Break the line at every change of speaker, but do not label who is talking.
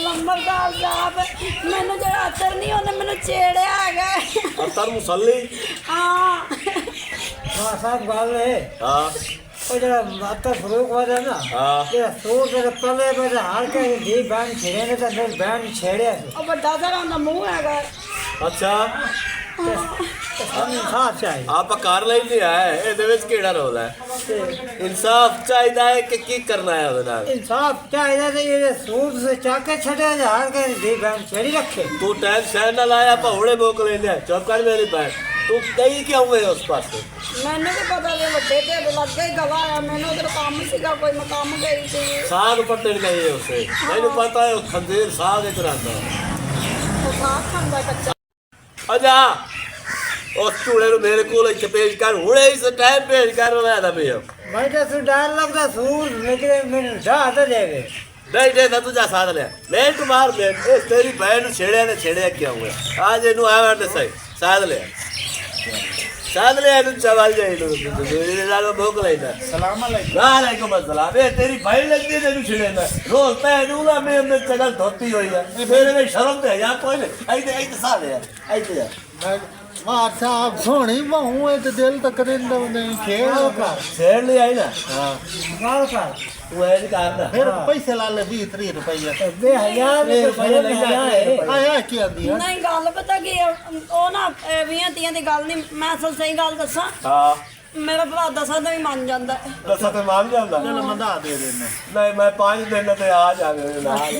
लंबरदार साहब मैंने जो अतर नहीं उन्हें मैंने छेड़िया है
अतर मुसल्ली
हाँ
साहब गाल है
हाँ
वो जरा अतर फरूक वाला ना
हाँ
ये सूट तेरे तले पे हार के दी बैंड छेड़े ने तो मेरे बैंड छेड़े
और बड़ा सारा उनका मुंह है
अच्छा
इंसाफ चाहिए
आप कर लेंगे है ਇਹਦੇ ਵਿੱਚ ਕਿਹੜਾ ਰੋਲ ਹੈ इंसाफ ਚਾਹੀਦਾ ਹੈ ਕਿ ਕੀ ਕਰਨਾ ਹੈ ਉਹਦੇ ਨਾਲ
इंसाफ चाहिए तो ये सूट से चाके छड़े हार के दी बैंड छेड़ी रखे
तू टाइम शहर ना लाया पहुड़े बोक लेने चुप कर मेरी बहन तू गई क्यों हुए उस पास
मैंने तो पता नहीं बड़े ढेर लग गए गवा है मैंने उधर काम सीगा कोई मैं काम गई थी
साग पट्टन गई है उसे मैंने पता है खंजीर साग इतना
वो साग खांदा कच्चा
अच्छा उस चूड़े ਨੂੰ ਮੇਰੇ ਕੋਲ ਇੱਥੇ ਪੇਸ਼ ਕਰ ਹੁਣੇ ਇਸ ਟਾਈਮ ਪੇਸ਼ ਕਰ ਰਿਹਾ ਦਾ ਪਿਆ
मैं तो सु डाल लगता सूट लेकिन मैंने ढा तो देवे
नहीं दे तू जा साथ ले मैं तुम्हार मैं ए तेरी बहन ਨੂੰ ਛੇੜਿਆ ਨੇ ਛੇੜਿਆ ਕਿਉਂ ਹੋਇਆ आज ਇਹਨੂੰ ਆਇਆ ਤੇ ਸਹੀ ਸਾਥ ले ਇਹਨੂੰ ਚਵਾਲ ਜਾਈ ਨੂੰ ਮੇਰੇ ਨਾਲ ਭੋਗ ਲੈਂਦਾ
सलाम अलैकुम
वालेकुम अस्सलाम ए तेरी बहन लगदी ने छेड़े ना रोज पैनू ला मैं में चगल धोती होई है मेरे में शर्म ते या कोई नहीं आई ते साथ है आई ते
मार साहब सोनी बहु है तो दिल तक नहीं खेल कर
छेड़ ले आई ना
हां गाल कर
तू है नहीं करना
फिर पैसे ला ले 20-30 रुपए बे हजार रुपए ले आए आया क्या दिया
नहीं गल पता की ਉਹ ਨਾ 20-30 ਦੀ ਗੱਲ ਨਹੀਂ ਮੈਂ ਅਸਲ ਸਹੀ ਗੱਲ ਦੱਸਾਂ
हां
ਮੇਰਾ ਭਰਾ ਦਸਾਂ ਦਾ ਵੀ ਮੰਨ ਜਾਂਦਾ ਹੈ
दस ते मान जांदा
चल मंदा दे देने
नहीं मैं 5 दिन ते आ जावे नाल